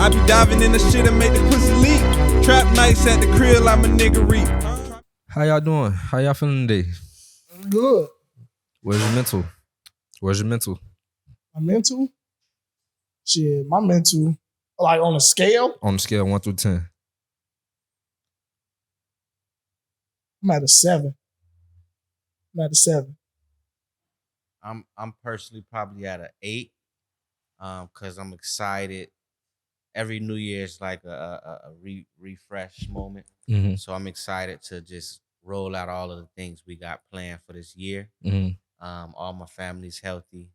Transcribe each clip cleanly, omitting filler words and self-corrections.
I be diving in the shit and make the pussy leak. Trap nights at the crib like my nigga Reek. How y'all doing? How y'all feeling today? Good. Where's your mental? Where's your mental? My mental? Shit, my mental, like on a scale, On the scale of 1 through 10. I'm at a 7. I'm at a 7. I'm personally probably at an 8, because I'm excited. Every New Year is like a refresh moment, Mm-hmm. so I'm excited to just roll out all of the things we got planned for this year. Mm-hmm. All my family's healthy,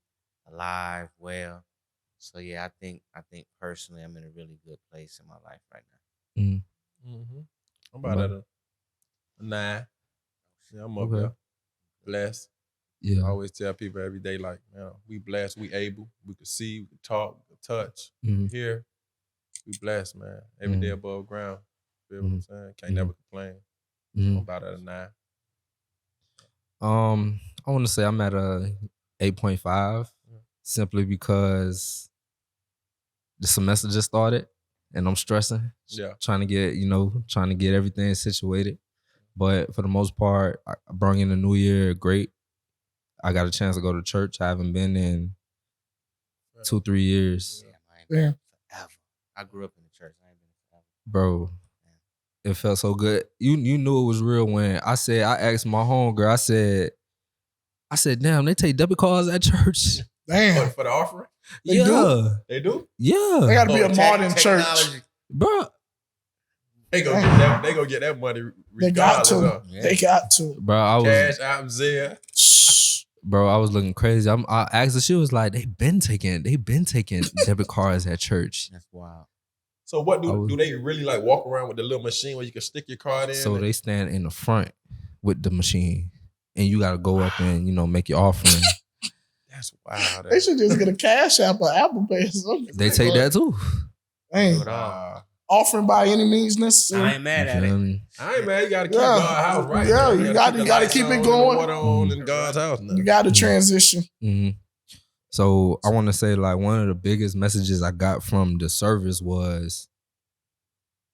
alive, well. So yeah, I think personally I'm in a really good place in my life right now. Mm-hmm. Mm-hmm. I'm about at a 9. Yeah, I'm up there. Blessed. Yeah. I always tell people every day, like, man, we blessed, we able, we can see, we can talk, we can touch, hear. We blessed, man. Every day above ground. Feel what I'm saying? Can't never complain. So I'm about at a 9. I want to say I'm at a 8.5 simply because the semester just started and I'm stressing. Yeah. Trying to get everything situated. But for the most part, I brought in the new year great. I got a chance to go to church. I haven't been in 2-3 years. Yeah. Forever. I grew up in the church. I ain't been forever. Bro, it felt so good. You knew it was real when I asked my homegirl, I said, damn, they take debit cards at church. Damn. For the offering? They do? They do? Yeah. They got to be a modern church. Bro. They gonna get that money. They got to. Yeah. They got to. Bro, Cash out Zia. Bro, I was looking crazy. I asked her, she was like, they been taking debit cards at church. That's wild. So what do they really like walk around with the little machine where you can stick your card in? So they stand in the front with the machine and you gotta go up and, make your offering. That's wild. They should just get a Cash App or Apple Pay or something. They take that too. Dang. Offering by any means necessary. I ain't mad at it. I ain't mad. You gotta keep God's house right. Yeah, you gotta keep it going. Water on in God's house now. You got to transition. Mm-hmm. So I want to say, like, one of the biggest messages I got from the service was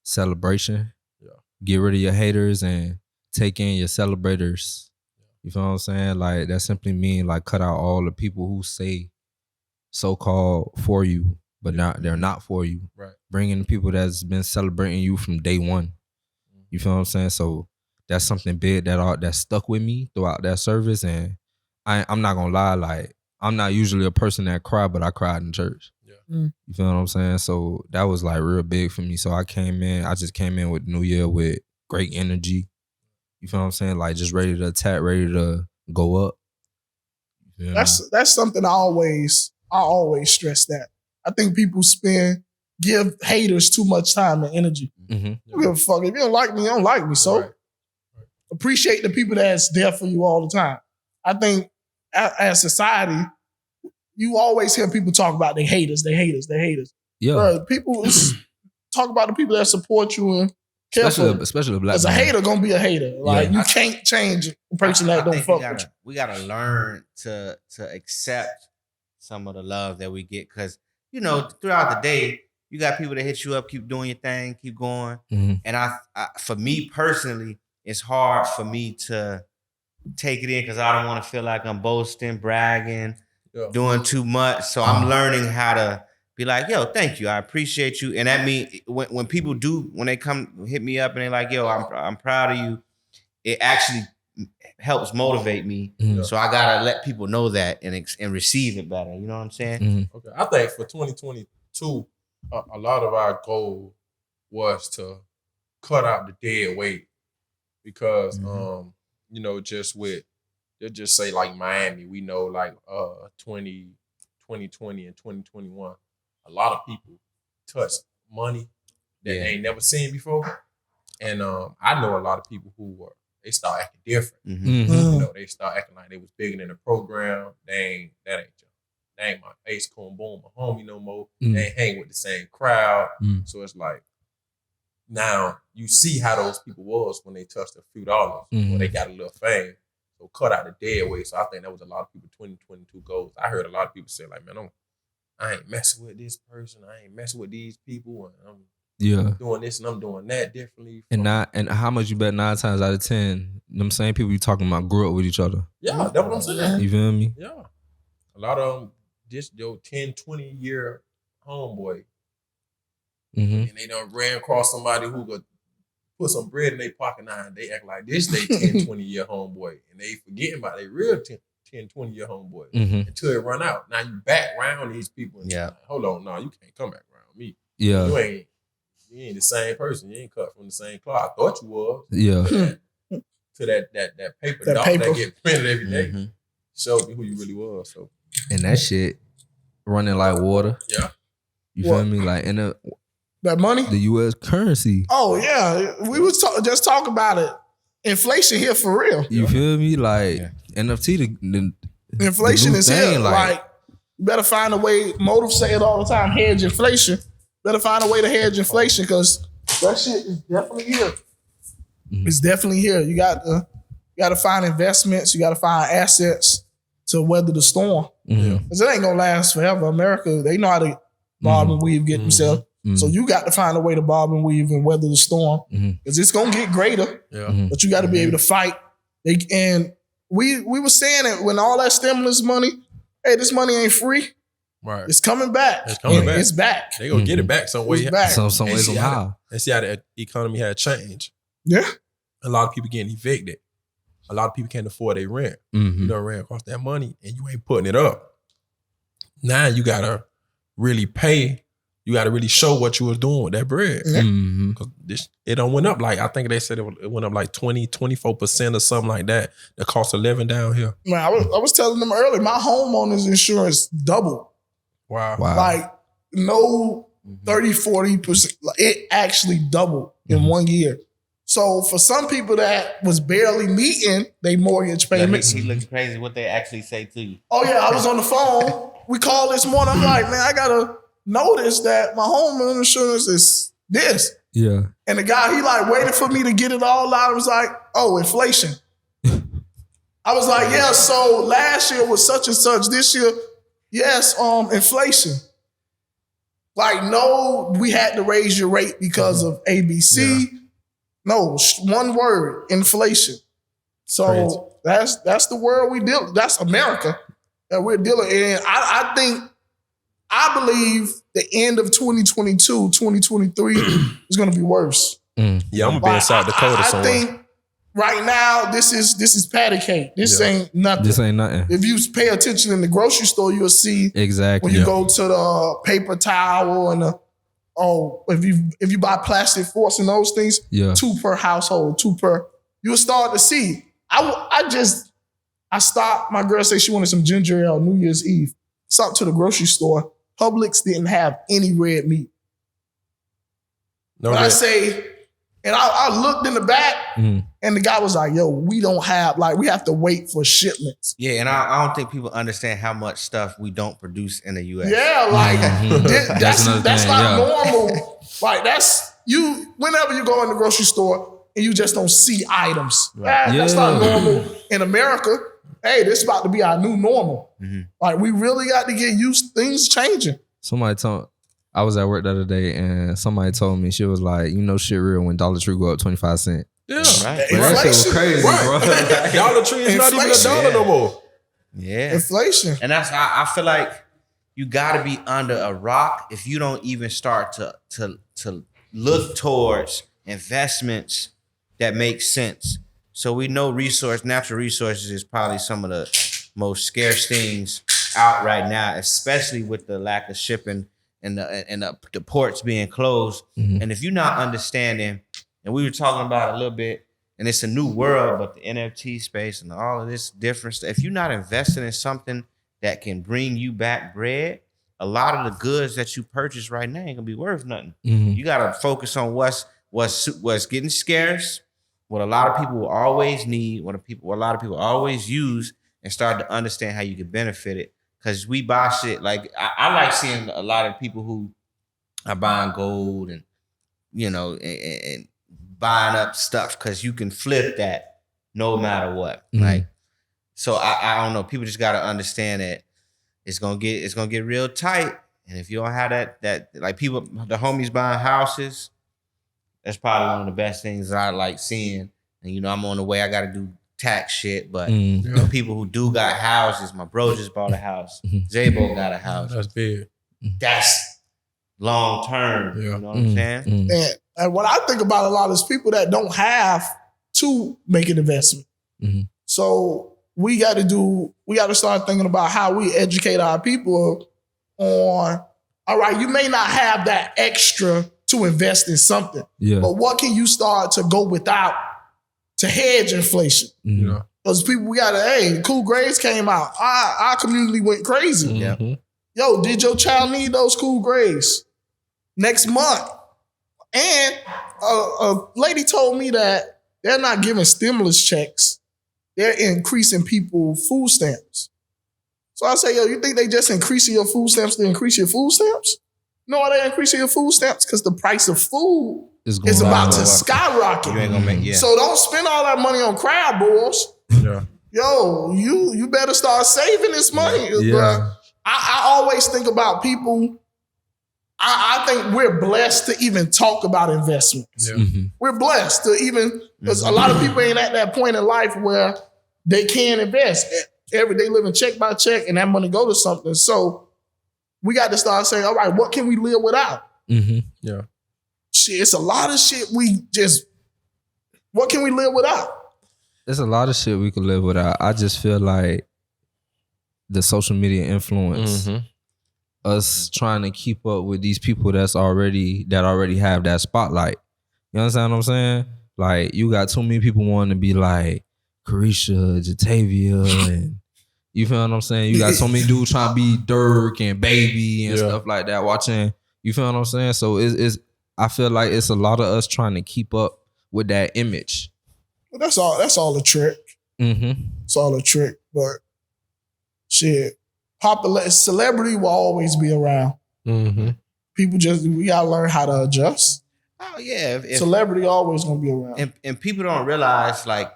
celebration. Yeah. Get rid of your haters and take in your celebrators. You feel what I'm saying? Like, that simply mean like cut out all the people who say so-called for you, but they're not for you. Right. Bring in the people that's been celebrating you from day one. You feel what I'm saying? So that's something big that stuck with me throughout that service. And I'm not gonna lie, like, I'm not usually a person that cry, but I cried in church. Yeah. You feel what I'm saying? So that was like real big for me. So I just came in with the new year with great energy. You feel what I'm saying? Like, just ready to attack, ready to go up. Yeah. That's something I always stress that. I think people give haters too much time and energy. Mm-hmm. I don't give a fuck. If you don't like me, you don't like me. So appreciate the people that's there for you all the time. I think as society, you always hear people talk about they haters. Yeah. Bro, people talk about the people that support you and care for you. Especially black Because a hater gonna be a hater. Like, you can't change a person that don't fuck with you. We gotta learn to accept some of the love that we get, because throughout the day you got people that hit you up, keep doing your thing, keep going. Mm-hmm. And I for me personally, it's hard for me to take it in because I don't want to feel like I'm boasting, bragging, doing too much. So I'm learning how to be like, yo, thank you, I appreciate you. And that means when people when they come hit me up and they're like, yo, I'm proud of you, it actually helps motivate me. Mm-hmm. So I gotta let people know that and receive it better. You know what I'm saying? Mm-hmm. Okay, I think for 2022, a lot of our goal was to cut out the dead weight because, just say like Miami, we know like 2020 and 2021, a lot of people touched money that they ain't never seen before, and I know a lot of people who they start acting different. Mm-hmm. They start acting like they was bigger than the program. That ain't my ace coon boom, my homie no more. They ain't hang with the same crowd. So it's like, now you see how those people was when they touched a few dollars, when they got a little fame. So cut out the dead weight. So I think that was a lot of people 2022 goals. I heard a lot of people say like, man, I ain't messing with this person. I ain't messing with these people. And I'm Yeah. doing this and I'm doing that differently. And how much you bet 9 times out of 10, them same people you talking about grew up with each other. Yeah, that's what I'm saying. You feel me? Yeah. A lot of them, just your 10, 20 year homeboy. Mm-hmm. And they done ran across somebody who could put some bread in their pocket now and they act like this they 10, 20 year homeboy. And they forgetting about their real 10, 20 year homeboy until it run out. Now you back around these people and like, hold on, no, you can't come back around me. Yeah. You ain't the same person. You ain't cut from the same cloth. I thought you was. Yeah. To that paper that get printed every day. Showed me who you really was. So and that shit running like water. Yeah. You feel me? Like in that money? The US currency. Oh yeah. We was just talk about it. Inflation here for real. You feel me? Like NFT the inflation is thing, here. Like you better find a way. Motive say it all the time, hedge inflation. Better find a way to hedge inflation because that shit is definitely here. It's definitely here. You got to find investments. You got to find assets to weather the storm. Because it ain't gonna last forever. America, they know how to bob and weave, get themselves. So you got to find a way to bob and weave and weather the storm because it's gonna get greater. But you got to be able to fight. And we were saying it when all that stimulus money. Hey, this money ain't free. Right. It's coming back. It's back. They gonna get it back some way. It's back. Some way, somehow. And see how the economy had changed. Yeah. A lot of people getting evicted. A lot of people can't afford their rent. You done ran across that money and you ain't putting it up. Now you gotta really pay. You gotta really show what you was doing with that bread. Cause it done went up like, I think they said it went up like 20-24% or something like that. The cost of living down here. Man, I was telling them earlier, my homeowner's insurance doubled. Wow. Like no 30-40%. It actually doubled in 1 year. So for some people that was barely meeting their mortgage payments. He looks crazy what they actually say to you. Oh yeah, I was on the phone. We called this morning. I'm like, man, I gotta notice that my home insurance is this. Yeah. And the guy, he like waited for me to get it all out. I was like, oh, inflation. I was like, yeah, so last year was such and such. This year, yes, inflation. Like, no, we had to raise your rate because of ABC. Yeah. No, one word, inflation. So that's the world we deal. That's America that we're dealing in. I believe the end of 2022, 2023 is going to be worse. Yeah, I'm gonna be in South Dakota somewhere. I think right now this is patty cake. This ain't nothing. This ain't nothing. If you pay attention in the grocery store, you'll see exactly when you go to the paper towel and if you buy plastic forks and those things, 2 per household, 2 per. You'll start to see. I stopped. My girl said she wanted some ginger ale New Year's Eve. Stopped to the grocery store. Publix didn't have any red meat. I say, and I looked in the back, and the guy was like, "Yo, we don't have we have to wait for shipments." Yeah, and I don't think people understand how much stuff we don't produce in the U.S. Yeah, that's not normal. Like that's you. Whenever you go in the grocery store and you just don't see items, that's not normal in America. Hey, this is about to be our new normal. Like we really got to get used to things changing. I was at work the other day and somebody told me, she was like, shit real when Dollar Tree go up 25 cents. Yeah. Right. That shit was crazy, bro. Dollar Tree is not even $1 no more. Yeah. Inflation. And that's I feel like you gotta be under a rock if you don't even start to look towards investments that make sense. So we know natural resources is probably some of the most scarce things out right now, especially with the lack of shipping and the ports being closed. And if you're not understanding, and we were talking about it a little bit, and it's a new world, but the NFT space and all of this different stuff, if you're not investing in something that can bring you back bread, a lot of the goods that you purchase right now ain't gonna be worth nothing. You gotta focus on what's getting scarce, what a lot of people will always need, what a lot of people always use, and start to understand how you can benefit it. Because we buy shit, like I like seeing a lot of people who are buying gold and and buying up stuff because you can flip that no matter what. Like, so I don't know. People just gotta understand that it's gonna get real tight And if you don't have that like people, the homies buying houses, that's probably one of the best things I like seeing. And you know, I'm on the way. I got to do tax shit, but the people who do got houses, my bro just bought a house. Zaybo got a house. That's big. That's long term. You know what I'm saying? And what I think about a lot is people that don't have to make an investment. So we got to start thinking about how we educate our people on, all right, you may not have that extra to invest in something, but what can you start to go without to hedge inflation? Because people, the cool grades came out. Our community went crazy. Yo, did your child need those cool grades next month? And a lady told me that they're not giving stimulus checks. They're increasing people food stamps. So I say, yo, you think they just increasing your food stamps to increase your food stamps? No, why they increasing your food stamps? Because the price of food is about to skyrocket. You ain't gonna make, So don't spend all that money on crab balls. Yo, you better start saving this money. I always think about people. I think we're blessed to even talk about investments. We're blessed to even, because a lot of people ain't at that point in life where they can invest. Every day living check by check and that money go to something. So we got to start saying, all right, what can we live without? Shit, it's a lot of shit what can we live without? There's a lot of shit we could live without. I just feel like the social media influence, us trying to keep up with these people that already have that spotlight. You understand what I'm saying? Like, you got too many people wanting to be like Carisha, Jatavia, and you feel what I'm saying? You got so many dudes trying to be Dirk and Baby and stuff like that watching. You feel what I'm saying? So I feel like it's a lot of us trying to keep up with that image. Well, that's all a trick. It's all a trick. But shit, celebrity will always be around. People we gotta learn how to adjust. Oh yeah. Celebrity always gonna be around. And people don't realize, like,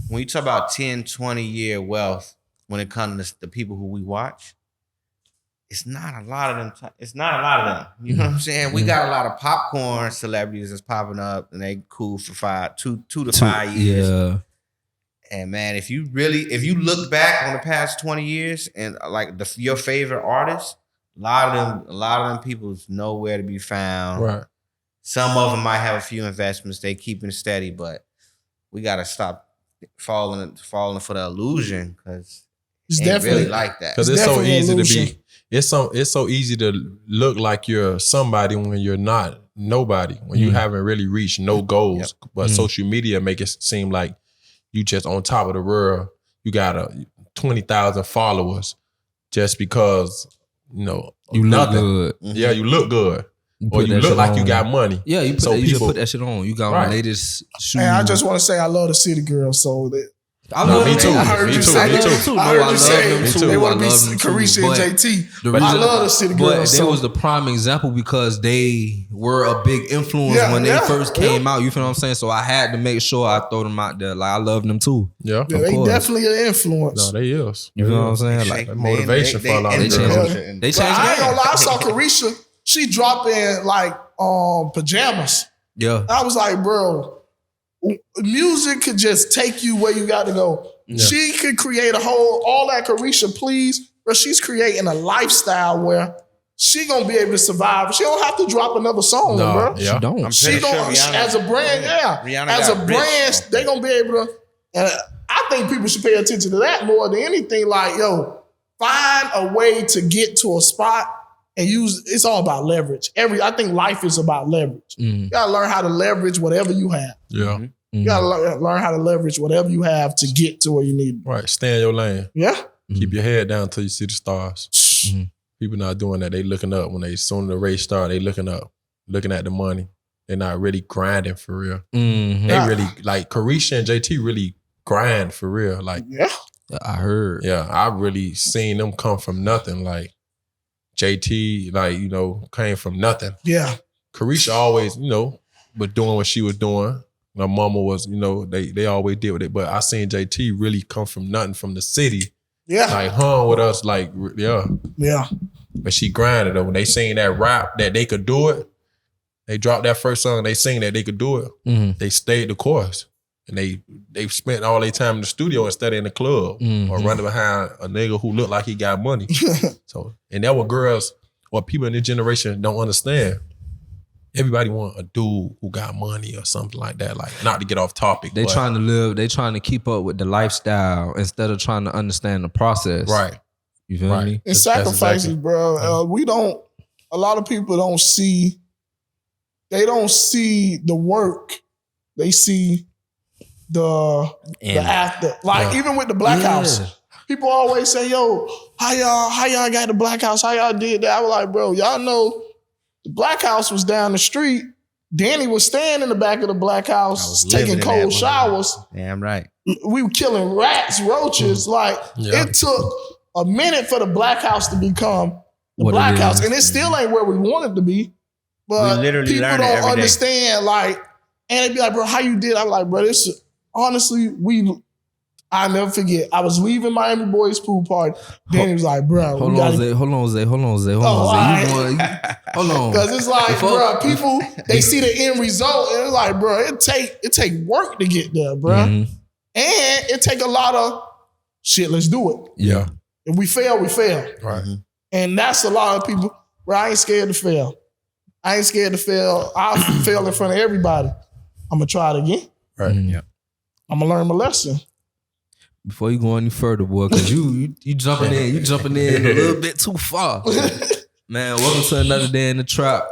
when you talk about 10, 20-year wealth, when it comes to the people who we watch, it's not a lot of them. It's not a lot of them. You know what I'm saying? We got a lot of popcorn celebrities that's popping up, and they cool for 2 to 5 years. And man, if you look back on the past 20 years and like your favorite artists, a lot of them people's nowhere to be found. Right. Some of them might have a few investments, they keeping it steady, but we gotta stop falling for the illusion, because it's definitely really like that. Because it's so easy to be. It's so easy to look like you're somebody when you're not nobody. When you haven't really reached no goals, but social media make it seem like you just on top of the world. You got 20,000 followers just because you look good. Yeah, you look good. Or you look like you got money. Yeah, you just put that shit on. You got the latest shoes. And I just want to say I love the City Girls, so that me too. I heard you say they want to be Carisha and JT. But I love the City Girls. But they was the prime example because they were a big influence when they first came out. You feel what I'm saying? So I had to make sure I throw them out there. Like, I love them too. Yeah, they definitely an influence. No, they is. You know what I'm saying? Like, motivation for a lot of girls. They changed. I ain't gonna lie. I saw Carisha. She dropped in like pajamas. Yeah. I was like, bro, music could just take you where you got to go. Yeah. She could create all that Carisha, please, but she's creating a lifestyle where she gonna be able to survive. She don't have to drop another song, bro. Yeah. She don't. She gonna, as a brand, as a brand, they gonna be able to. And I think people should pay attention to that more than anything. Like, yo, find a way to get to a spot. And it's all about leverage. I think life is about leverage. You gotta learn how to leverage whatever you have. Yeah. You gotta learn how to leverage whatever you have to get to where you need. Right. Stay in your lane. Yeah. Keep your head down till you see the stars. People not doing that. They looking up when soon as the race start. They looking up, looking at the money. They're not really grinding for real. They really like Carisha and JT really grind for real. Like, I heard. Yeah, I really seen them come from nothing. Like, JT, like, came from nothing. Yeah. Carisha always, was doing what she was doing. My mama was, they always did with it. But I seen JT really come from nothing, from the city. Yeah. Like, hung with us, like, yeah. Yeah. But she grinded though. When they seen that rap that they could do it, they dropped that first song. They sing that they could do it. Mm-hmm. They stayed the course, and they spent all their time in the studio instead of in the club or running behind a nigga who looked like he got money. So, and that what girls or people in this generation don't understand. Everybody want a dude who got money or something like that. Like, not to get off topic. They trying to live. They trying to keep up with the lifestyle instead of trying to understand the process. Right. You feel me? It's sacrifices, bro. We don't. A lot of people don't see. They don't see the work. They see the after. Like even with the Black House, people always say, "Yo, how y'all got the Black House? How y'all did that?" I was like, "Bro, y'all know the Black House was down the street. Danny was staying in the back of the Black House, taking cold showers. Damn right. We were killing rats, roaches. Like it took a minute for the Black House to become the Black House, and it still ain't where we want it to be. But we literally people don't understand. Like, and they be like, "Bro, how you did?" I'm like, "Bro, this honestly, I never forget. I was leaving Miami Boys pool party. Danny was like, "Bro, hold on, Zay. Hold on. Because it's like, bro, people they see the end result, and it's like, bro, it take work to get there, bro, and it take a lot of shit. Let's do it. Yeah. If we fail, we fail. Right. And that's a lot of people. Bro, I ain't scared to fail. I'll fail in front of everybody. I'm gonna try it again. Right. Yeah. I'm gonna learn my lesson. Before you go any further, boy, because you jumping in a little bit too far. Man, welcome to another day in the trap.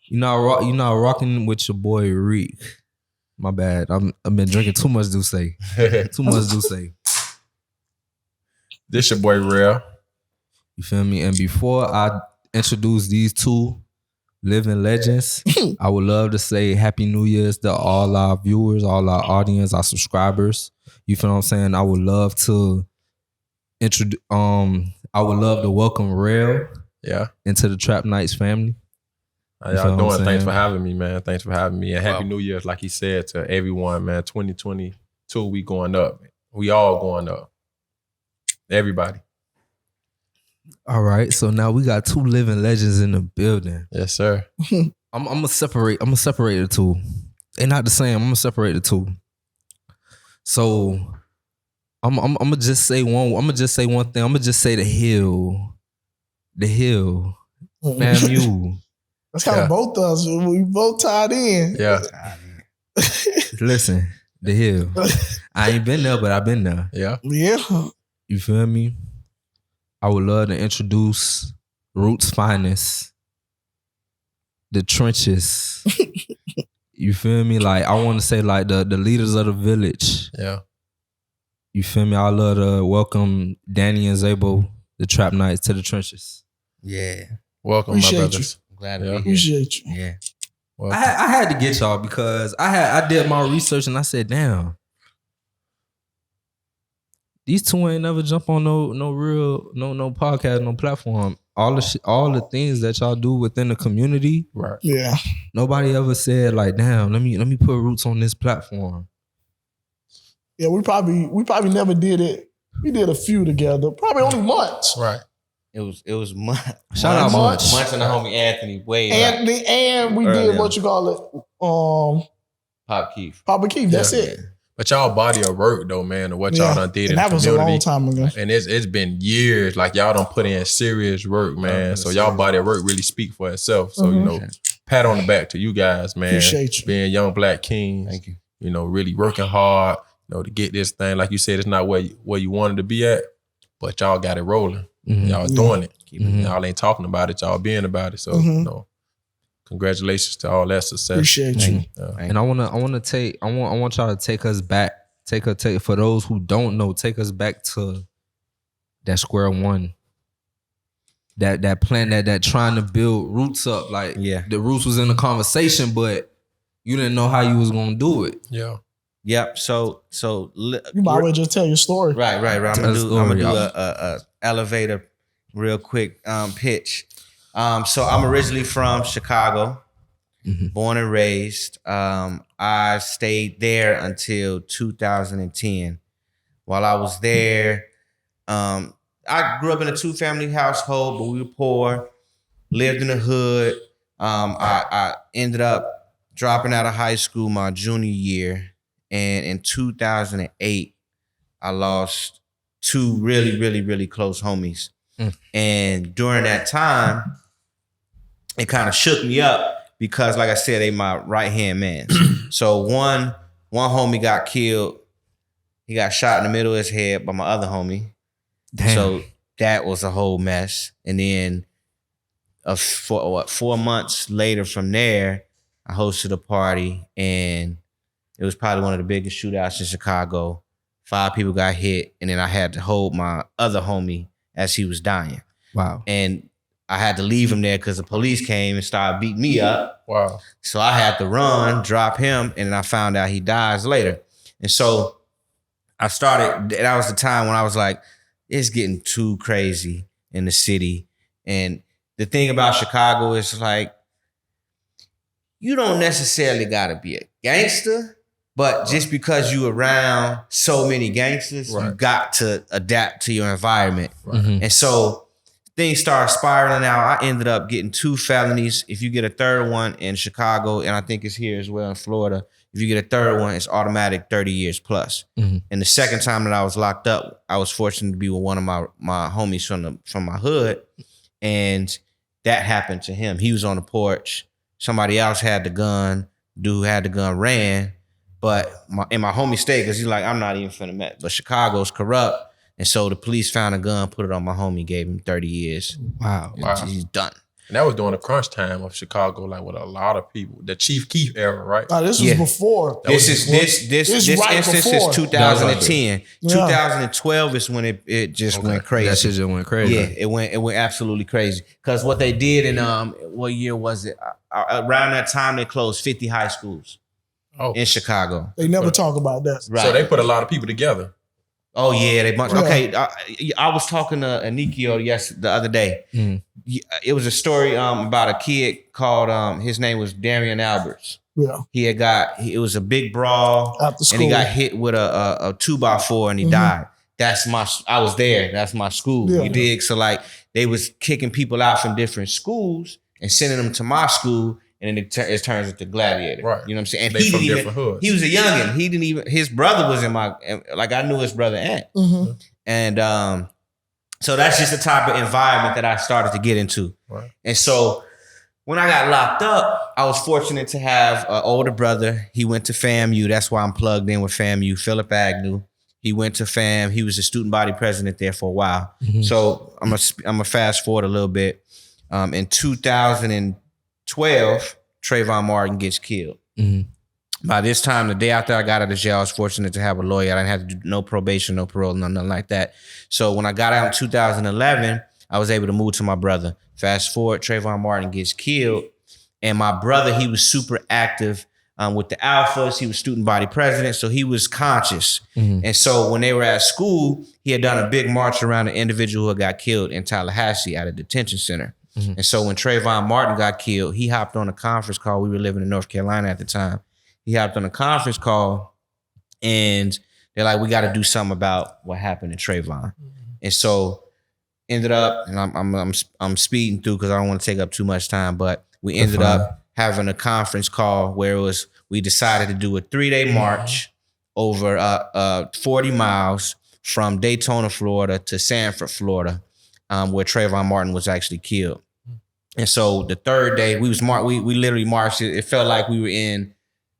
You know rocking with your boy Reek. My bad. I've been drinking too much Douce. Too much Douce. This your boy Rell. You feel me? And before I introduce these two living legends, I would love to say Happy New Year's to all our viewers, all our audience, our subscribers. You feel what I'm saying? I would love to welcome Rell into the Trap Nights family. How y'all doing? Thanks for having me, man. Thanks for having me. And Happy New Year's, like he said, to everyone, man. 2022, we going up. We all going up. Everybody. All right, so now we got two living legends in the building. Yes, sir. I'm gonna separate the two. They're not the same. I'm gonna separate the two. So I'm gonna just say one. I'm gonna just say one thing. I'm gonna just say the hill. FAMU. That's kind of both of us. We both tied in. Yeah. Listen, the hill. I ain't been there, but I've been there. Yeah. Yeah. You feel me? I would love to introduce Roots Finest, the trenches. You feel me? Like, I want to say like the leaders of the village. Yeah. You feel me? I love to welcome Danny and Zaybo, the Trap Nights, to the trenches. Yeah. Welcome, Appreciate my brothers. I'm glad to be here. Appreciate you. Yeah. I had to get y'all because I did my research and I said, damn, these two ain't never jump on no podcast, no platform. All the things that y'all do within the community. Right. Yeah. Nobody ever said like, damn, let me put Roots on this platform. Yeah, we probably never did it. We did a few together. Probably only months. Right. It was Munch. Shout out Munch. Munch and the homie Anthony. And we did what you call it. Pop Keef. Papa Keef. That's it. But y'all body of work though, man, and what y'all done did in the that was community. a long time ago. And it's been years. Like y'all done put in serious work, man. So y'all body of work really speak for itself. So, you know, pat on the back to you guys, man. Appreciate you. Being young black kings. Thank you. You know, really working hard, you know, to get this thing. Like you said, it's not where you wanted to be at, but y'all got it rolling. Y'all doing it. Y'all ain't talking about it. Y'all being about it. So, you know, congratulations to all that success. Appreciate you. And I want y'all to take us back. Take for those who don't know, take us back to that square one. That plan that trying to build Roots up. Like the Roots was in the conversation, but you didn't know how you was gonna do it. Yeah. Yep. So you might as well just tell your story. Right. I'm gonna do a elevator real quick pitch. So I'm originally from Chicago, born and raised. I stayed there until 2010. While I was there, I grew up in a 2-family household, but we were poor. lived in the hood. I ended up dropping out of high school my junior year. And in 2008, I lost two really, really, really close homies. And during that time, it kind of shook me up because, like I said, they my right-hand man. So one homie got killed. He got shot in the middle of his head by my other homie. Damn. So that was a whole mess. And then 4 months later from there, I hosted a party, and it was probably one of the biggest shootouts in Chicago. 5 people got hit, and then I had to hold my other homie as he was dying. Wow. And I had to leave him there because the police came and started beating me up. Wow. So I had to run, drop him, and then I found out he dies later. And so I started, that was the time when I was like, it's getting too crazy in the city. And the thing about Chicago is like, you don't necessarily gotta be a gangster, but just because you around so many gangsters, you got to adapt to your environment. And so things started spiraling out. I ended up getting 2 felonies. If you get a third one in Chicago, and I think it's here as well in Florida, if you get a third one, it's automatic 30 years plus. And the second time that I was locked up, I was fortunate to be with one of my homies from my hood, and that happened to him. He was on the porch. Somebody else had the gun. Dude who had the gun ran, but my homie stayed because he's like, I'm not even finna mess. But Chicago's corrupt. And so the police found a gun, put it on my homie, gave him 30 years. Wow. He's done. And that was during the crunch time of Chicago, like with a lot of people. The Chief Keef era, right? This was before. This right instance before. is 2010. 2012 is when it just went crazy. That shit just went crazy. Yeah, it went absolutely crazy. Because what they did in what year was it? Around that time, they closed 50 high schools in Chicago. They never talk about that. Right. So they put a lot of people together. Oh yeah, they bunch. Okay, I was talking to Anikio the other day. It was a story about a kid called his name was Darian Alberts. Yeah, it was a big brawl after school, and he got hit with a 2x4 and he died. I was there. That's my school. You dig? So like they was kicking people out from different schools and sending them to my school. And then it turns into Gladiator. Right. You know what I'm saying? And they from different hoods. He was a youngin'. His brother was in I knew his brother Ant. And so that's just the type of environment that I started to get into. Right. And so when I got locked up, I was fortunate to have an older brother. He went to FAMU. That's why I'm plugged in with FAMU, Philip Agnew. He went to FAM. He was the student body president there for a while. So I'm gonna fast forward a little bit. In 2012, Trayvon Martin gets killed. By this time, the day after I got out of jail, I was fortunate to have a lawyer. I didn't have to do no probation, no parole, nothing like that. So when I got out in 2011, I was able to move to my brother. Fast forward, Trayvon Martin gets killed. And my brother, he was super active with the Alphas. He was student body president, so he was conscious. And so when they were at school, he had done a big march around an individual who got killed in Tallahassee at a detention center. And so when Trayvon Martin got killed, he hopped on a conference call. We were living in North Carolina at the time. He hopped on a conference call and they're like, we got to do something about what happened to Trayvon. And so ended up, and I'm speeding through because I don't want to take up too much time, but we ended up having a conference call where we decided to do a 3-day march over 40 miles from Daytona, Florida to Sanford, Florida, where Trayvon Martin was actually killed. And so the third day we literally marched. It felt like we were in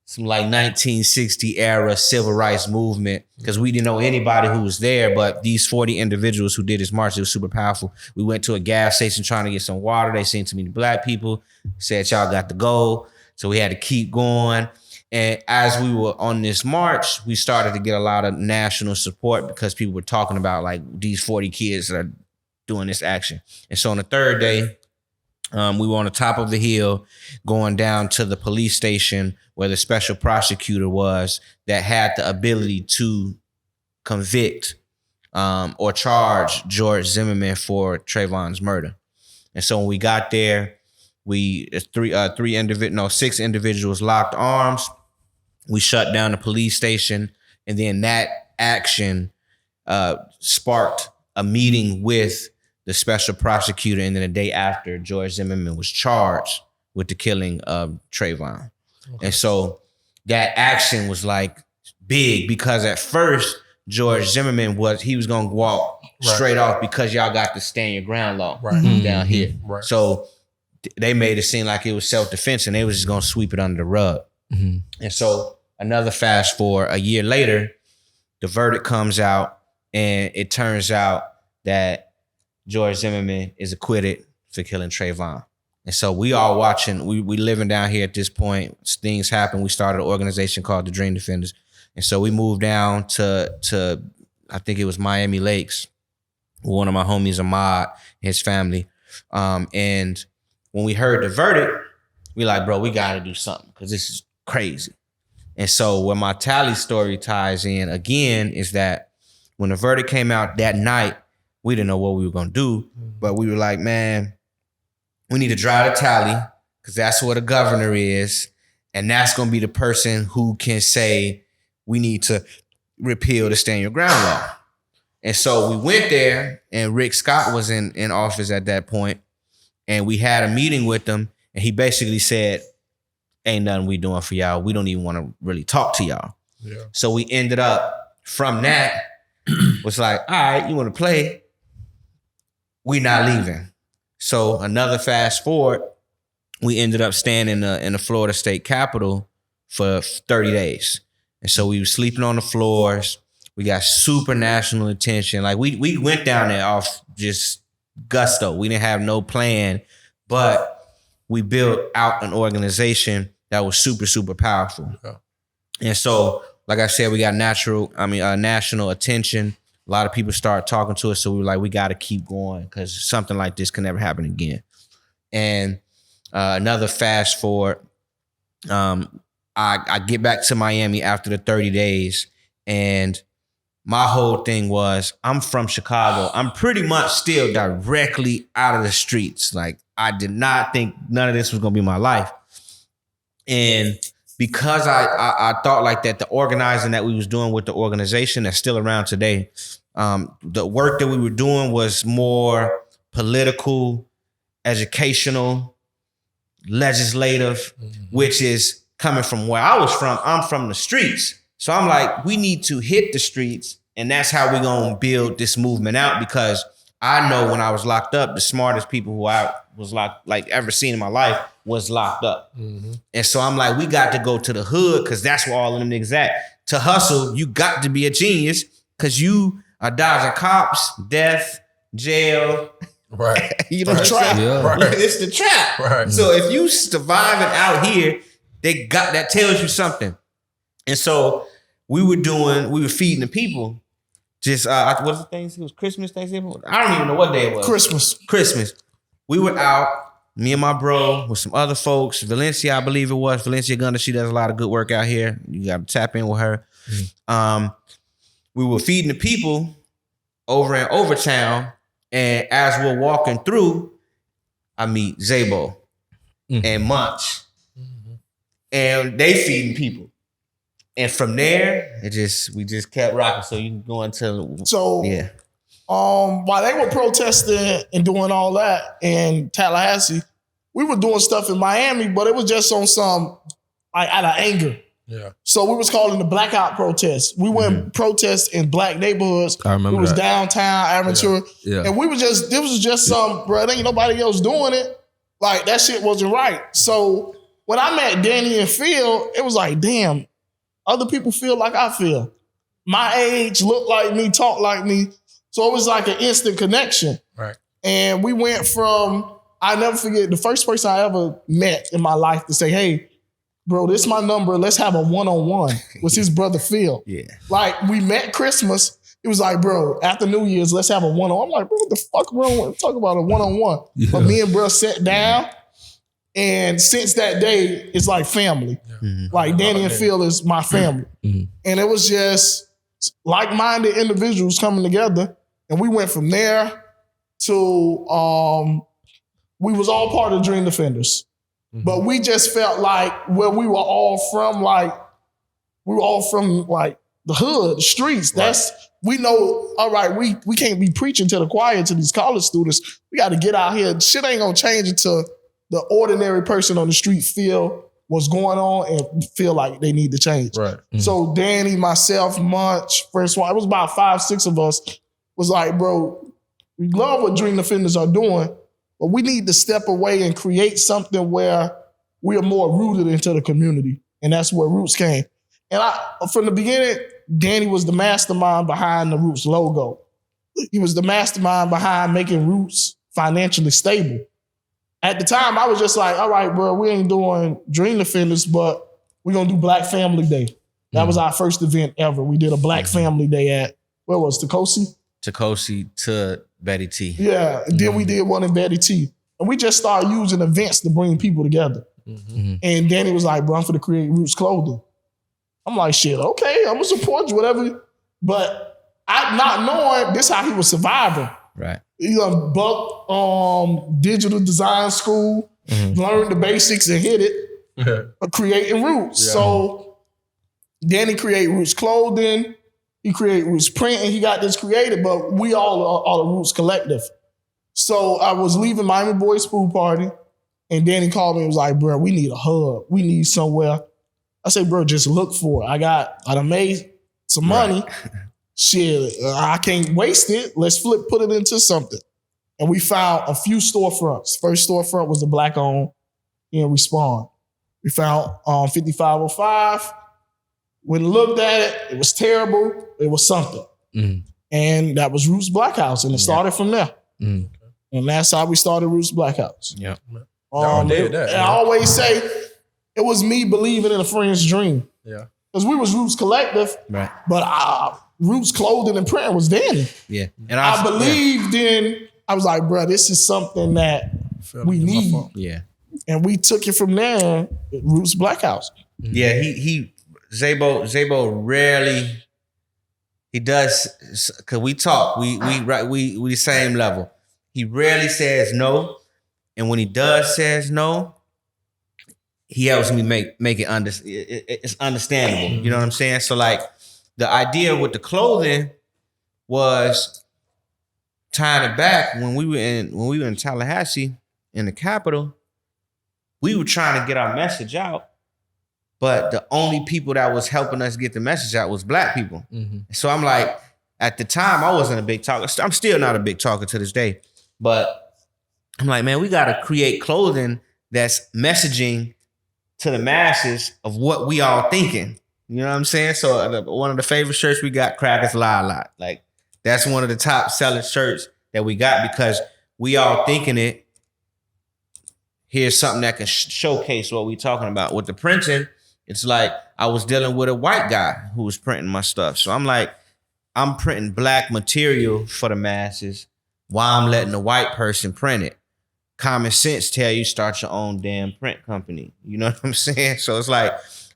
some like 1960 era civil rights movement because we didn't know anybody who was there, but these 40 individuals who did this march, it was super powerful. We went to a gas station trying to get some water. They seen too many black people, said y'all got to go. So we had to keep going. And as we were on this march, we started to get a lot of national support because people were talking about like these 40 kids that are doing this action. And so on the third day, we were on the top of the hill going down to the police station where the special prosecutor was that had the ability to convict or charge George Zimmerman for Trayvon's murder. And so when we got there, 6 individuals locked arms. We shut down the police station. And then that action sparked a meeting with the special prosecutor, and then the day after, George Zimmerman was charged with the killing of Trayvon. Okay. And so that action was like big because at first George Zimmerman was going to walk straight off because y'all got the stand your ground law down here. Right. So they made it seem like it was self-defense and they was just going to sweep it under the rug. Mm-hmm. And so another fast forward, a year later, the verdict comes out and it turns out that George Zimmerman is acquitted for killing Trayvon. And so we all watching, we living down here at this point. Things happen. We started an organization called the Dream Defenders. And so we moved down to I think it was Miami Lakes. One of my homies, Ahmad, his family. And when we heard the verdict, we like, bro, we got to do something because this is crazy. And so where my tally story ties in again is that when the verdict came out that night, we didn't know what we were going to do, but we were like, man, we need to drive the tally because that's what a governor is. And that's going to be the person who can say we need to repeal the stand your ground law. And so we went there and Rick Scott was in office at that point, and we had a meeting with him and he basically said, ain't nothing we doing for y'all. We don't even want to really talk to y'all. Yeah. So we ended up from that was like, all right, you want to play? We not leaving. So another fast forward, we ended up staying in the Florida State Capitol for 30 days. And so we were sleeping on the floors. We got super national attention. Like we went down there off just gusto. We didn't have no plan, but we built out an organization that was super, super powerful. Yeah. And so, like I said, we got national attention. A lot of people started talking to us. So we were like, we got to keep going because something like this can never happen again. And another fast forward, I get back to Miami after the 30 days. And my whole thing was, I'm from Chicago. I'm pretty much still directly out of the streets. Like, I did not think none of this was going to be my life. And because I thought like that, the organizing that we was doing with the organization that's still around today, the work that we were doing was more political, educational, legislative, which is coming from where I was from. I'm from the streets. So I'm like, we need to hit the streets, and that's how we're going to build this movement out, because I know when I was locked up, the smartest people who I was ever seen in my life was locked up. Mm-hmm. And so I'm like, we got to go to the hood because that's where all of them niggas at. To hustle, you got to be a genius because you are dodging cops, death, jail. Right. You know what I'm saying? Yeah. Right. It's the trap. Right. So if you surviving out here, that tells you something. And so we were feeding the people. Just what was the thing? It was Christmas, Thanksgiving. I don't even know what day it was. Christmas. We were out, me and my bro with some other folks. Valencia, I believe it was. Valencia Gunner, she does a lot of good work out here. You got to tap in with her. Mm-hmm. We were feeding the people over in Overtown, and as we're walking through, I meet Zaybo and Munch, and they feeding people. And from there, we just kept rocking. So you can go into yeah. While they were protesting and doing all that in Tallahassee, we were doing stuff in Miami, but it was just on some like out of anger. Yeah. So we was calling the blackout protests. We went protest in black neighborhoods. I remember. It was downtown Aventura. Yeah. And we were just, this was just some, bro, there ain't nobody else doing it. Like that shit wasn't right. So when I met Danny and Phil, it was like, damn, other people feel like I feel. My age, look like me, talk like me. So it was like an instant connection. Right. And we went from, I never forget, the first person I ever met in my life to say, hey, bro, this is my number. Let's have a one-on-one. Was his brother Phil. Yeah. Like we met Christmas. It was like, bro, after New Year's, let's have a one-on-one. I'm like, bro, what the fuck wrong with talk about a one-on-one? Yeah. But me and bro sat down. And since that day, it's like family. Mm-hmm. Like Danny and Phil is my family. Mm-hmm. And it was just like-minded individuals coming together. And we went from there to, we was all part of Dream Defenders. Mm-hmm. But we just felt like where we were all from, the hood, the streets. That's we know. All right, we can't be preaching to the choir to these college students. We got to get out here. Shit ain't gonna change until the ordinary person on the street feel what's going on and feel like they need to change. Right. So Danny, myself, Munch, First One, it was about 5-6 of us. Was like, bro, we love what Dream Defenders are doing, but we need to step away and create something where we are more rooted into the community. And that's where Roots came. And from the beginning, Danny was the mastermind behind the Roots logo. He was the mastermind behind making Roots financially stable. At the time, I was just like, all right, bro, we ain't doing Dream Defenders, but we're going to do Black Family Day. That was our first event ever. We did a Black Family Day at, where was Tacosi? Tacosi to Betty T. Yeah, and then we did one in Betty T. And we just started using events to bring people together. And Danny was like, bro, I'm finna create Roots clothing. I'm like, shit, okay, I'm gonna support you, whatever. But I not knowing this how he was surviving. Right. He buck digital design school, learned the basics and hit it, creating Roots. Yeah. So Danny create Roots clothing, he create Roots print, and he got this created, but we all are the Roots collective. So I was leaving Miami Boys pool party, and Danny called me and was like, bro, we need a hub. We need somewhere. I said, bro, just look for it. I done made some money. Shit, I can't waste it. Let's put it into something. And we found a few storefronts. First storefront was the Black owned in Respawn. We found 5505. When looked at it, it was terrible. It was something. And that was Roots Black House. And it started from there. And that's how we started Roots Black House. Yeah. And I always say it was me believing in a friend's dream. Yeah. Because we was Roots Collective, right? But Roots Clothing and Print was Danny. Yeah. And I believed in, I was like, bro, this is something that we need. Yeah. And we took it from there, Roots Black House. Yeah, Zaybo rarely, he does, cause we talk, we the same level. He rarely says no. And when he does says no, he helps me make it it's understandable. You know what I'm saying? So like the idea with the clothing was tying it back when we were in Tallahassee in the capital, we were trying to get our message out, but the only people that was helping us get the message out was Black people. So I'm like, at the time I wasn't a big talker. I'm still not a big talker to this day, but I'm like, man, we got to create clothing that's messaging to the masses of what we all thinking. You know what I'm saying? So one of the favorite shirts we got, Crackers Lie a Lot. Like that's one of the top selling shirts that we got because we all thinking it. Here's something that can showcase what we talking about. With the printing, it's like I was dealing with a white guy who was printing my stuff. So I'm like, I'm printing Black material for the masses while I'm letting the white person print it. Common sense tell you start your own damn print company. You know what I'm saying? So it's like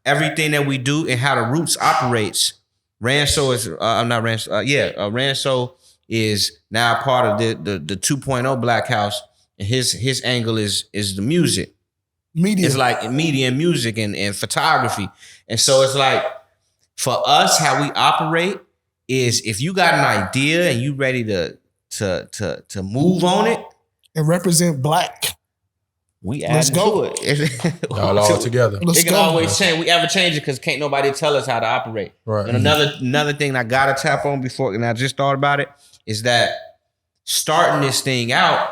everything that we do and how the Roots operates. Ranso is Ranso is now part of the 2.0 Black House, and his angle is the music. Media. It's like media and music and photography. And so it's like for us, how we operate is if you got an idea and you ready to move on it and represent Black, we add to it. all together. It can always change. We ever change it because can't nobody tell us how to operate. Right. And another thing I gotta tap on before, and I just thought about it, is that starting this thing out,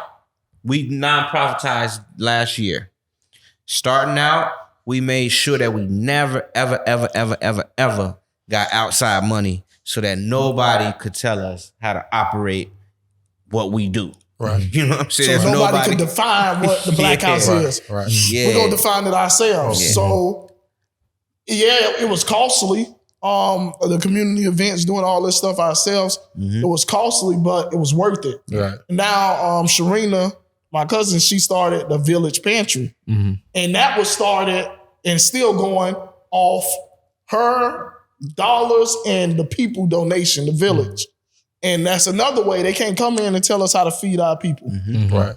we non-profitized last year. Starting out, we made sure that we never, ever, ever, ever, ever, ever got outside money so that nobody could tell us how to operate what we do. Right. You know what I'm saying? So nobody can define what the Black House is. Right. Yeah. We're going to define it ourselves. Yeah. So, yeah, it was costly. The community events, doing all this stuff ourselves, it was costly, but it was worth it. Right. Now, Sharina, my cousin, she started the Village Pantry. And that was started and still going off her dollars and the people donation, the village. And that's another way. They can't come in and tell us how to feed our people. Right.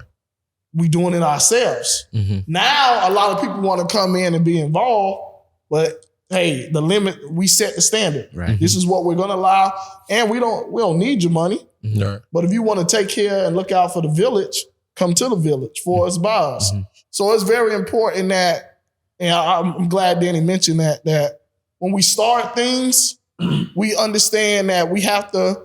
We doing it ourselves. Now, a lot of people want to come in and be involved, but hey, the limit, we set the standard. Right. This is what we're gonna allow. And we don't need your money. Right. But if you want to take care and look out for the village, come to the village for us, by us. So it's very important that, and I'm glad Danny mentioned that when we start things, we understand that we have to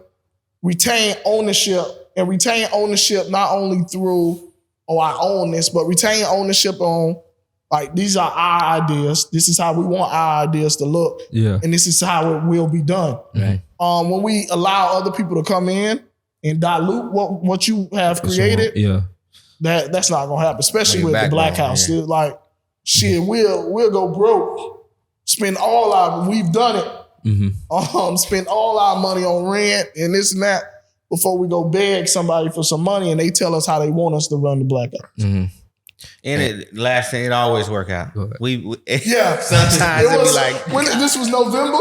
retain ownership, and retain ownership not only through, oh, I own this, but retain ownership on, like, these are our ideas. This is how we want our ideas to look. Yeah. And this is how it will be done. Right. When we allow other people to come in and dilute what you have created, Yeah. that's not gonna happen, especially Like with the backbone, Black House. yeah. It's like, shit, we'll go broke, spend we've done it. Spend all our money on rent and this and that before we go beg somebody for some money and they tell us how they want us to run the Black House. And last thing, it always work out. We Yeah. sometimes it be like, when this was November,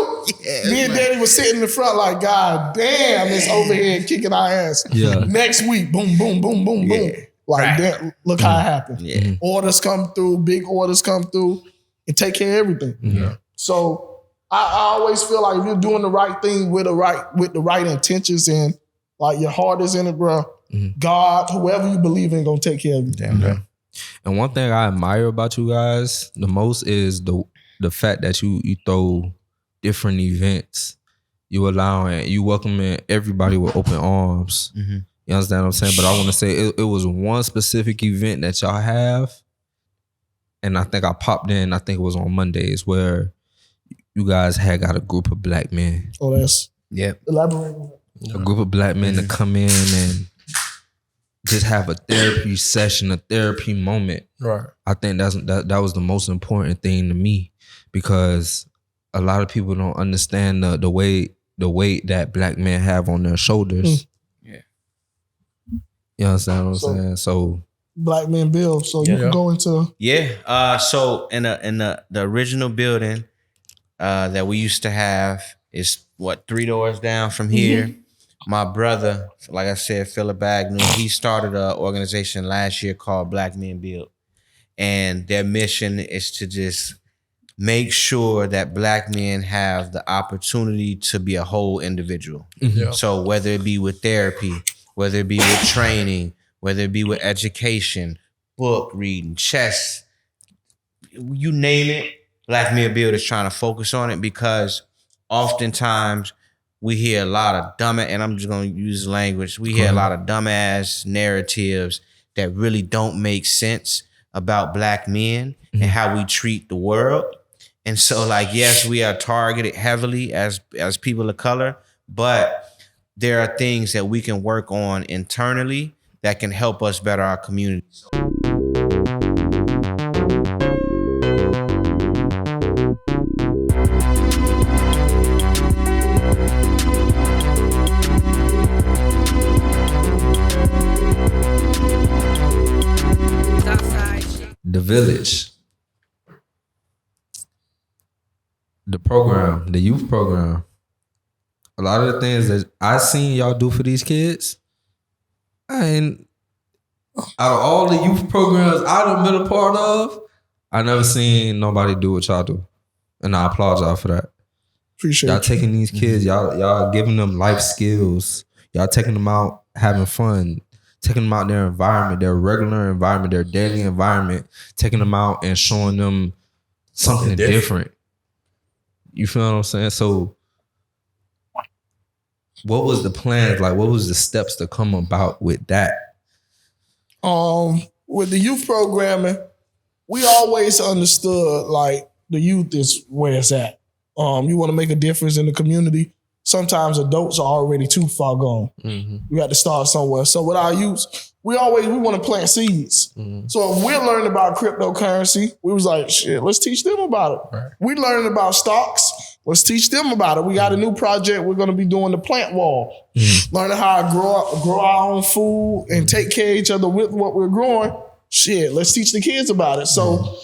me and Danny was sitting in the front like, God damn, it's overhead kicking our ass. Yeah. Next week, boom, boom, boom, boom, boom. Like that, look how it happened. Yeah. Orders come through, big orders come through, and take care of everything. Yeah. So I always feel like if you're doing the right thing with the right intentions and like your heart is in it, bro, God, whoever you believe in, gonna take care of you. damn, bro. And one thing I admire about you guys the most is the fact that you throw different events. You welcoming everybody with open arms. You understand what I'm saying? But I want to say it was one specific event that y'all have, and I think I popped in. I think it was on Mondays where you guys had got a group of black men. Oh, that's Yep. elaborate on that. A group of black men to come in and just have a therapy session, a therapy moment. Right. I think that was the most important thing to me, because a lot of people don't understand the weight that black men have on their shoulders. Yeah. You understand what I'm saying? So Black Men Build. So you can go into Yeah. So in the original building that we used to have is 3 doors down from here. My brother, like I said, Philip Agnew, he started an organization last year called Black Men Build. And their mission is to just make sure that black men have the opportunity to be a whole individual. Yeah. So whether it be with therapy, whether it be with training, whether it be with education, book reading, chess, you name it, Black Men Build is trying to focus on it, because oftentimes we hear a lot of and I'm just going to use language, we hear a lot of dumbass narratives that really don't make sense about black men and how we treat the world. And so, like, yes, we are targeted heavily as people of color, but there are things that we can work on internally that can help us better our community. the Village, the program, the youth program, a lot of the things that I seen y'all do for these kids, out of all the youth programs I've been a part of, I never seen nobody do what y'all do. And I applaud y'all for that. Appreciate Y'all you. taking these kids, y'all giving them life skills. Y'all taking them out having fun, taking them out their environment, their regular environment, their daily environment, taking them out and showing them something different. You feel what I'm saying? So what was the plans? Like, what was the steps to come about with that? With the youth programming, we always understood like the youth is where it's at. You want to make a difference in the community. Sometimes adults are already too far gone. Mm-hmm. We got to start somewhere. So with our youth, we want to plant seeds. Mm-hmm. So if we're learning about cryptocurrency, we was like, shit, let's teach them about it. Right. We learning about stocks, let's teach them about it. We got a new project. We're going to be doing the plant wall, learning how to grow our own food and take care of each other with what we're growing. Shit, let's teach the kids about it. So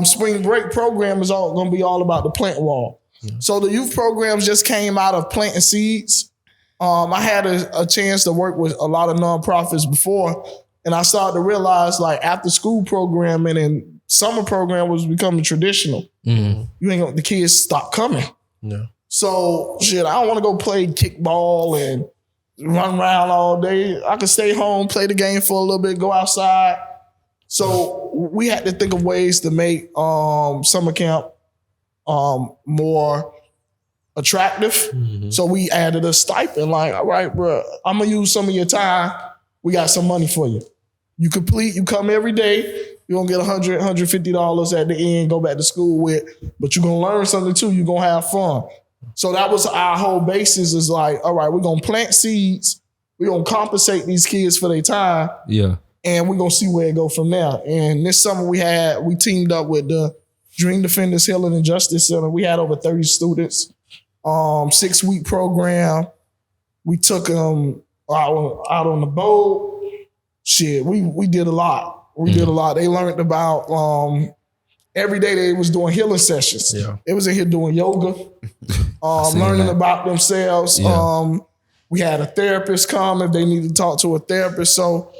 spring break program is all going to be all about the plant wall. So the youth programs just came out of planting seeds. I had a chance to work with a lot of nonprofits before, and I started to realize like after school programming and summer program was becoming traditional. You ain't gonna, the kids stop coming. Yeah. So shit, I don't want to go play kickball and run around all day. I could stay home, play the game for a little bit, go outside. So we had to think of ways to make summer camp more attractive. So we added a stipend. Like, all right, bro, I'm gonna use some of your time. We got some money for you. You come every day. You're gonna get $100, $150 at the end, go back to school with, but you're gonna learn something too. You're gonna have fun. So that was our whole basis, is like, all right, we're gonna plant seeds. We're gonna compensate these kids for their time. Yeah. And we're gonna see where it go from there. And this summer we teamed up with the Dream Defenders Healing and Justice Center. We had over 30 students, 6-week program. We took them out on the boat. Shit, we did a lot. We did a lot. They learned about every day they was doing healing sessions. Yeah. They was in here doing yoga, learning about themselves. Yeah. We had a therapist come if they needed to talk to a therapist. So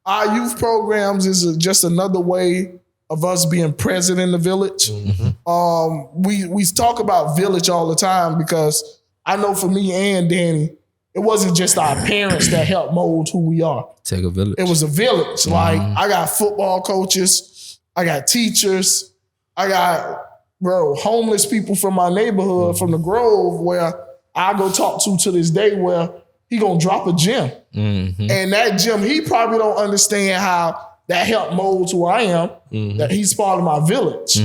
our youth programs is just another way of us being present in the village. We talk about village all the time because I know for me and Danny, it wasn't just our parents that helped mold who we are. Take a village. It was a village. Like, I got football coaches, I got teachers, I got, homeless people from my neighborhood, from the Grove, where I go talk to this day, where he gonna drop a gym. And that gym, he probably don't understand how that helped mold who I am, that he's part of my village.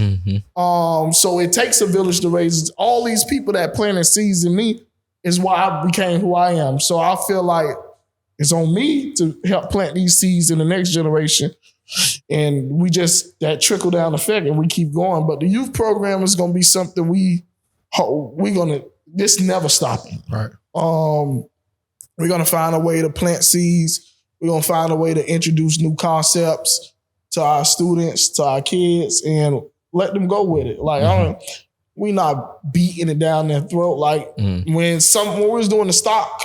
So it takes a village to raise all these people that planted seeds in me is why I became who I am. So I feel like it's on me to help plant these seeds in the next generation. And we just, that trickle down effect, and we keep going. But the youth program is going to be something this never stopping. Right. We're going to find a way to plant seeds. We're going to find a way to introduce new concepts to our students, to our kids, and let them go with it. Like, we not beating it down their throat. Like when we was doing the stock,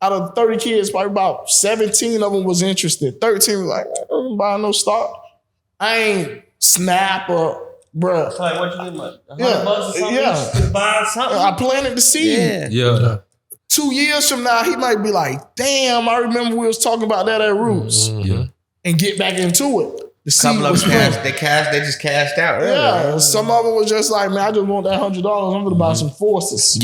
out of 30 kids, probably about 17 of them was interested. 13 was like, I don't buy no stock. I ain't Snap or bruh. It's like, what you do, like $100 Yeah, or something? yeah. Just buying something? I planted the seed. Yeah. 2 years from now, he might be like, damn, I remember we was talking about that at Roots. Yeah. And get back into it. The seed Couple of was them planted. they just cashed out earlier. Yeah, some of them was just like, man, I just want that $100. I'm gonna buy some forces.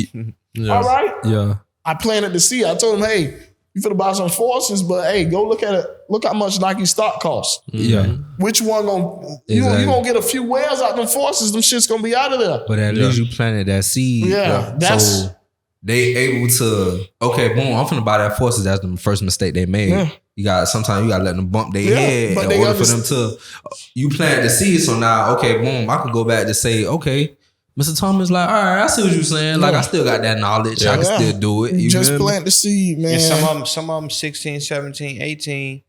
All right. Yeah. I planted the seed. I told him, hey, you finna buy some forces, but hey, go look at it. Look how much Nike stock costs. Yeah. Which one you gonna get a few wears out them forces? Them shit's gonna be out of there. But at least you planted that seed. Yeah, that's- so they able to, okay, boom, I'm finna buy that forces. That's the first mistake they made. Yeah. Sometimes you gotta let them bump their Yeah, head but in they order for them to, you plant the seed. So now, okay, boom, I could go back to say, okay, Mr. Thomas, like, all right, I see what you're saying. Like, I still got that knowledge. I can still do it. You just feel me? plant the seed, man. And some of them 16, 17, 18,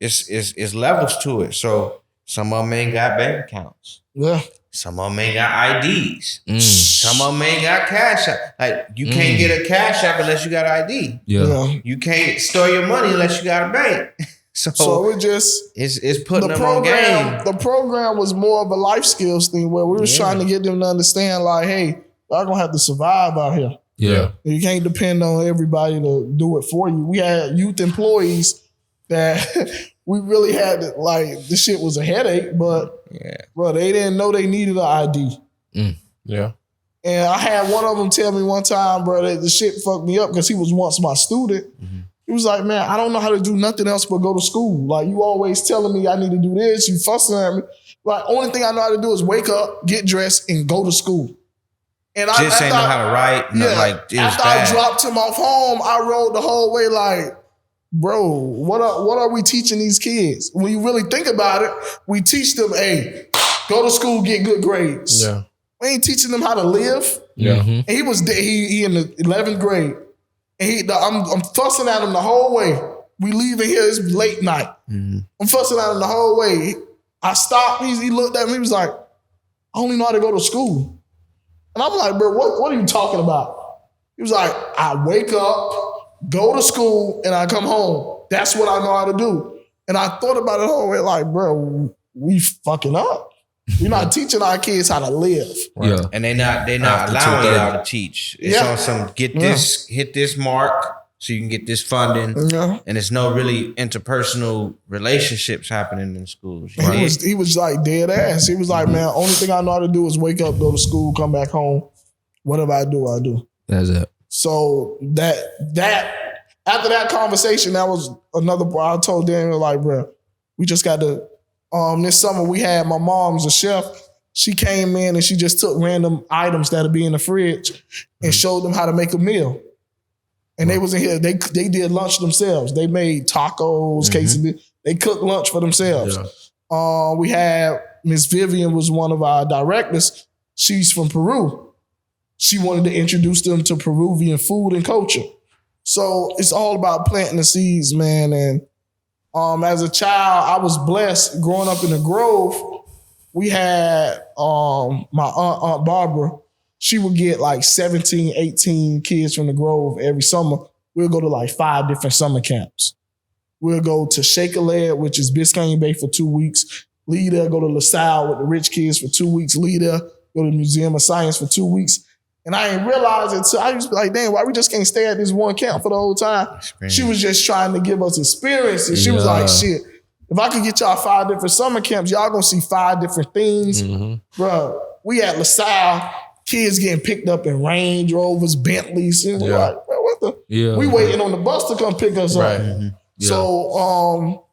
it's levels to it. So some of them ain't got bank accounts. Yeah. Some of them ain't got IDs. Some of them ain't got cash app. Like, you can't get a cash app unless you got ID. Yeah. You can't store your money unless you got a bank. So it just it's putting them on game. The program was more of a life skills thing where we was trying to get them to understand, like, hey, y'all gonna have to survive out here. Yeah. You can't depend on everybody to do it for you. We had youth employees that we really had to, like, this shit was a headache, but bro, they didn't know they needed an ID. Yeah. And I had one of them tell me one time, bro, that the shit fucked me up because he was once my student. He was like, man, I don't know how to do nothing else but go to school. Like, you always telling me I need to do this. You fussing at me. Like, only thing I know how to do is wake up, get dressed, and go to school. And Just ain't know how to write. After I dropped him off home, I rode the whole way like, bro, what are we teaching these kids? When you really think about it, we teach them, hey, go to school, get good grades. Yeah. We ain't teaching them how to live. Yeah. And he in the 11th grade. And I'm fussing at him the whole way. We leaving here, it's late night. I'm fussing at him the whole way. I stopped, he looked at me, he was like, I only know how to go to school. And I'm like, bro, what are you talking about? He was like, I wake up, go to school, and I come home. That's what I know how to do. And I thought about it the whole way, like, bro, we fucking up. We're not teaching our kids how to live. Right? Yeah. And they're not allowing y'all to teach. It's on some hit this mark so you can get this funding. Yeah. And there's no really interpersonal relationships happening in schools. He was like dead ass. He was like, man, only thing I know how to do is wake up, go to school, come back home. Whatever I do, I do. That's it. So that after that conversation, that was another part. I told Daniel, like, bro, we just got to, this summer we had, my mom's a chef. She came in and she just took random items that'll be in the fridge and showed them how to make a meal. And they was in here, they did lunch themselves. They made tacos, quesadillas. They cooked lunch for themselves. Yeah. We had, Miss Vivian was one of our directors. She's from Peru. She wanted to introduce them to Peruvian food and culture. So it's all about planting the seeds, man. And as a child, I was blessed growing up in the Grove. We had my Aunt Barbara. She would get like 17, 18 kids from the Grove every summer. We'll go to like 5 different summer camps. We'll go to Shaker Led, which is Biscayne Bay, for 2 weeks. Leave there, go to LaSalle with the rich kids for 2 weeks. Leave there, go to the Museum of Science for 2 weeks. And I didn't realize it. So I used to be like, damn, why we just can't stay at this one camp for the whole time? She was just trying to give us experience. And she was like, shit, if I could get y'all 5 different summer camps, y'all gonna see 5 different things. Bro, we at LaSalle, kids getting picked up in Range Rovers, Bentleys. And we're like, bro, what the? Yeah. We waiting on the bus to come pick us up. So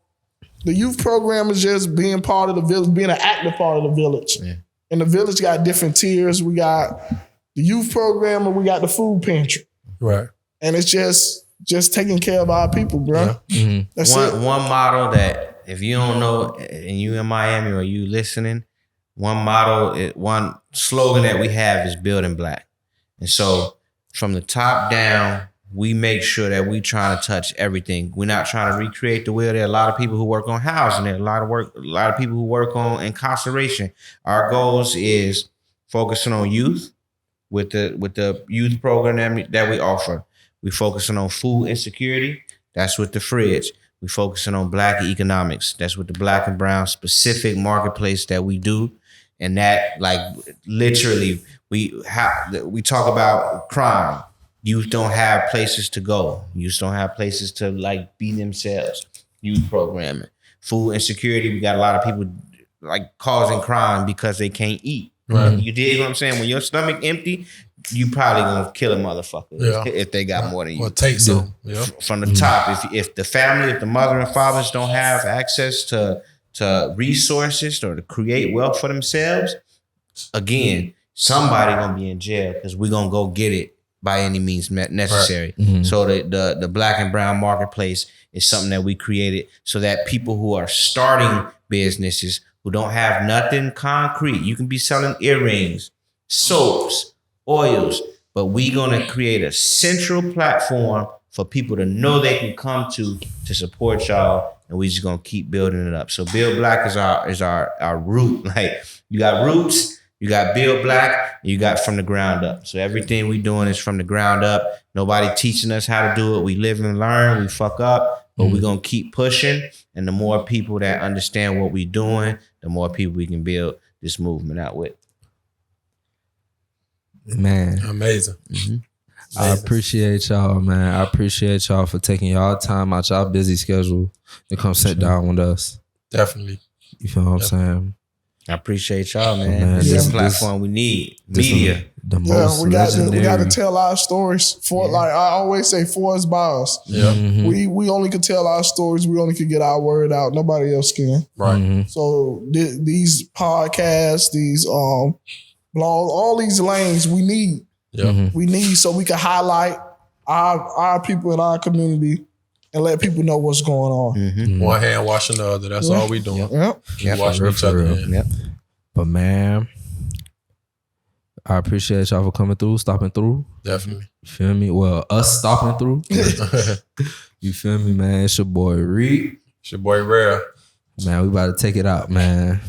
the youth program is just being part of the village, being an active part of the village. Yeah. And the village got different tiers. We got the youth program and we got the food pantry. Right. And it's just taking care of our people, bro. Yeah. That's one model that if you don't know and you in Miami or you listening, one slogan that we have is building black. And so from the top down, we make sure that we trying to touch everything. We're not trying to recreate the wheel. There are a lot of people who work on housing. There are a lot of people who work on incarceration. Our goals is focusing on youth with the youth program that we offer. We focusing on food insecurity. That's with the fridge. We focusing on black economics. That's with the black and brown specific marketplace that we do. And that, like, literally, we talk about crime. Youth don't have places to go. Youth don't have places to, like, be themselves. Youth programming. Food insecurity, we got a lot of people, like, causing crime because they can't eat. Right. You dig what I'm saying? When your stomach empty, you probably gonna kill a motherfucker if they got more than you. Or take some. From the top. If the mother and fathers don't have access to resources or to create wealth for themselves, again, somebody gonna be in jail because we're gonna go get it by any means necessary. Right. So the black and brown marketplace is something that we created so that people who are starting businesses who don't have nothing concrete, you can be selling earrings, soaps, oils, but we gonna create a central platform for people to know they can come to support y'all, and we just gonna keep building it up. So Build Black is our root. Like, you got roots, you got Build Black, you got from the ground up. So everything we doing is from the ground up. Nobody teaching us how to do it. We live and learn, we fuck up, but we gonna keep pushing. And the more people that understand what we doing, the more people we can build this movement out with. Man. Amazing. I appreciate y'all, man. I appreciate y'all for taking y'all time out y'all busy schedule to come sit down with us. Definitely. You feel what I'm saying? I appreciate y'all, man. This is a platform we need. Media. The most we got to tell our stories. Like I always say, for us, by us. Yeah. We only can tell our stories. We only can get our word out. Nobody else can. Right. So these podcasts, these blogs, all these lanes we need. Yeah. We need so we can highlight our people in our community and let people know what's going on. One hand washing the other. That's all we doing. Yep. Washing each other. Yep. But man, I appreciate y'all for coming through, stopping through. Definitely. You feel me? Well, us stopping through. You feel me, man? It's your boy Reek. It's your boy Rell. Man, we about to take it out, man.